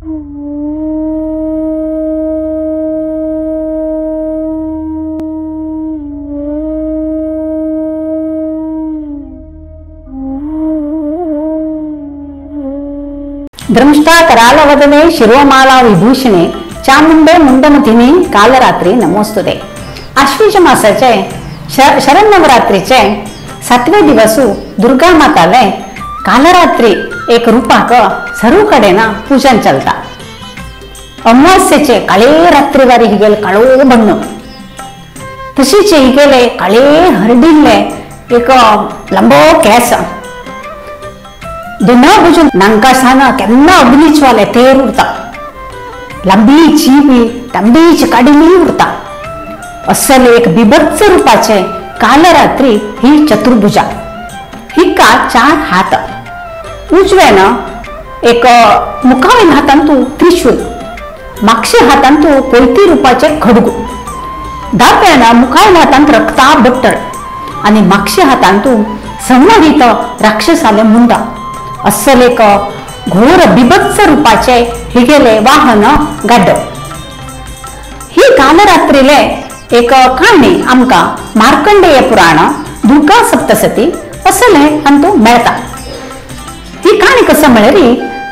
ದ್ರಂಷ್ಟಾ करालवदने शिरोमाला विभूषणे चामुंडे मुंडमथिनी कालरात्री नमोस्तुते. आश्विज मासाचे शरण्यवरात्रीचे 7वे दिवसू दुर्गा माताले कालरात्री एक रूपाक सर्व कडेना पूजन चलता. अमावास्येचे काळे रात्रीवारी हिगेल काळो बण्ण तशीच हिगेले काळे हरडिल्ले एक लंबो केस दोना भुजून नांकासाना केन्ना अग्नीचवाले तेर उरता. लंबी जीबी तांबडीची काडिली उरता. असल एक बिभत्स रूपाचे कालरात्री ही चतुर्भुजा. हिका 4 हात. उजव्यान एक मुखावेन हातांतू त्रिशूल, मागच्या हातांतू कोयती रूपाचे खडगू, दाव्यान मुखावेन हातांत रक्ता बट्टळ आणि मागच्या हातांतू संवरित राक्षसाले मुंडा. असल एक घोर बिभत्स रूपाचे हिगेले वाहन गाड. ही कालरात्रीले एक काणी आमका मार्कंडेय पुराण दुर्गा सप्तशती असले अंतू मेळता. ही काणी कसं म्हळ्यारी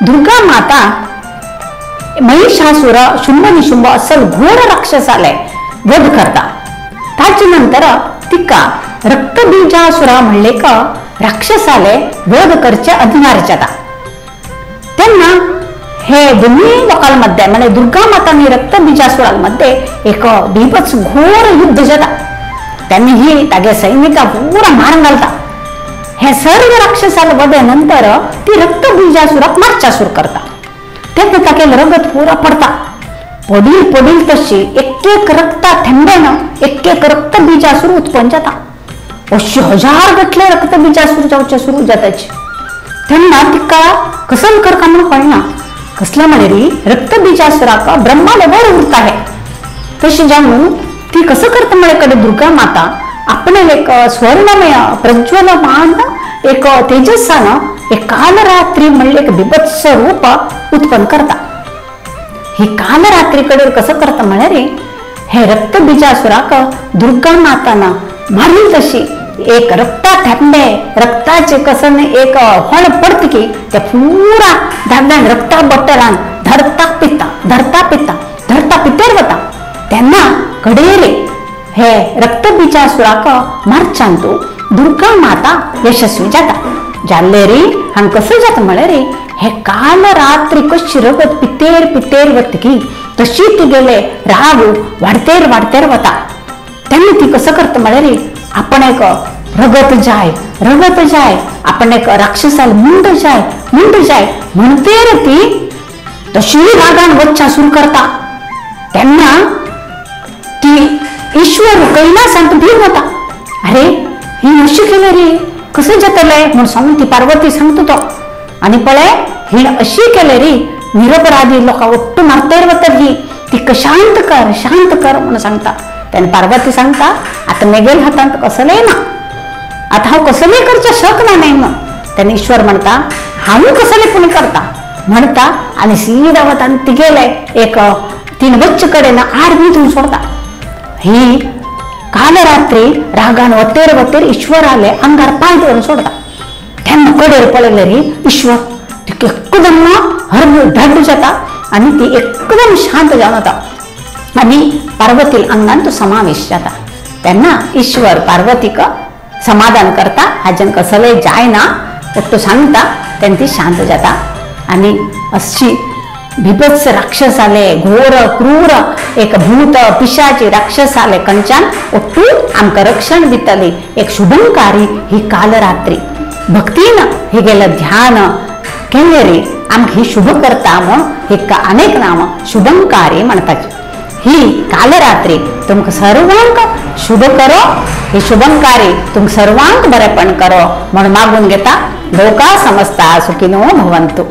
दुर्गा माता महिषासुर शुंभ निशुंभ असल घोर राक्षसाले वध करता. ताचे नंतर तिका रक्तबीजासुरा म्हणले का राक्षसाले वध करचे अधिकार जाता. त्यांना हे दोन्ही लोकांमध्ये म्हणजे दुर्गा माता आणि रक्तबीजासुरांमध्ये एक बीभत्स घोर युद्ध जाता. त्यांनी ही तागे सैनिका पूरा मारून घालता. हे सर्व राक्षसाला वधेनंतर ती रक्तबीजासुराक मार्चासूर करता. तेन्ना तागे रगत पूरा पडता. पडील पडील तशी एक रक्ता थेंबेन एक रक्तबीजासूर उत्पन्न जाता. 10,000 गटले रक्तबीजासूर जावचे सुरू जाताचे. त्यांना तिका कसल करता म्हणून कळना. कसला म्हळ्यारी रक्तबीजासुराक ब्रह्माले वर उरता है तशी जाणून ती कसं करता म्हळे कडे दुर्गा माता आपले एक स्वर्णमय प्रज्वलमान एक तेजस्सान एक कालरात्री म्हणले एक बिभत्स रूप उत्पन्न करता. ही कालरात्री कडे कसं करता म्हळ्यारी हे रक्तबीजासुराक दुर्गा माताना मारली तशी एक रक्ता थेंबे रक्ताचे कसन एक होण पडत की ते पुरा धागड्यान रक्ता बट्टलान धरता पितेर वता. त्यांना कडेरे हे रक्तबीजासुराक मारचांतू दुर्गा माता यशस्वी जाता. जाल्लेरी हांग कसं जाता म्हळ्यारी हे काल रात्री कशी रगत पितेर वत की तशी ती गेले राग वाढतेर वता. त्यांनी ती कसं करता म्हळ्यारी आपण एक रगत जाय आपण एक राक्षसाला मुंड जाय म्हणते रे ती तशी रागान वच्चा सुरू करता. त्यांना ती ईश्वर कैलासांत भीम होता. अरे ही अशी केलं रे कसं जातलंय म्हणून सांगून ती पार्वती सांगतो तो. आणि पळे हिण अशी केले रे निरपराधी लोक ಒಟ್ಟು मारतेर वतर ही ती शांत कर म्हणून सांगता. त्याने पार्वती सांगता आता मेगेल हातांत कसले ना आता हा कसले करच्या शकना नाही. मग त्याने ईश्वर म्हणता हाऊ कसले कोणी करता म्हणता आणि सीधा वतान ती गेले एक 3 वच्च कडेना आड बिंदून सोडता. ही कालरात्री रागान वतेर ईश्वर आले अंगार पाय धरून सोडता. त्यांना कडेर पळले रे ईश्वर ती एकदम धड जाता आणि ती एकदम शांत जाऊन होता. आणि पार्वती अंगान तो समावेश जाता. त्यांना ईश्वर पार्वतीक समाधान करता हाजन कसले जाय ना ಒಟ್ಟು सांगता त्यांनी शांत जाता. आणि अशी बिभत्स राक्षसाले घोर क्रूर एक भूत पिशाची राक्षसाले कंचान ಒಟ್ಟು आमका रक्षण दितली एक शुभंकारी ही कालरात्री. भक्तीन हे गेलं ध्यान केले रे आमक ही शुभ करता म्हणून हे अनेक नाम शुभंकारी म्हणतात. ही कालरात्री तुमक सर्वांक शुभ करो. ही शुभंकारी तुम सर्वांक बरेपण करो म्हणून मागून घेता. लोका समस्ता सुखिनो भवंतु.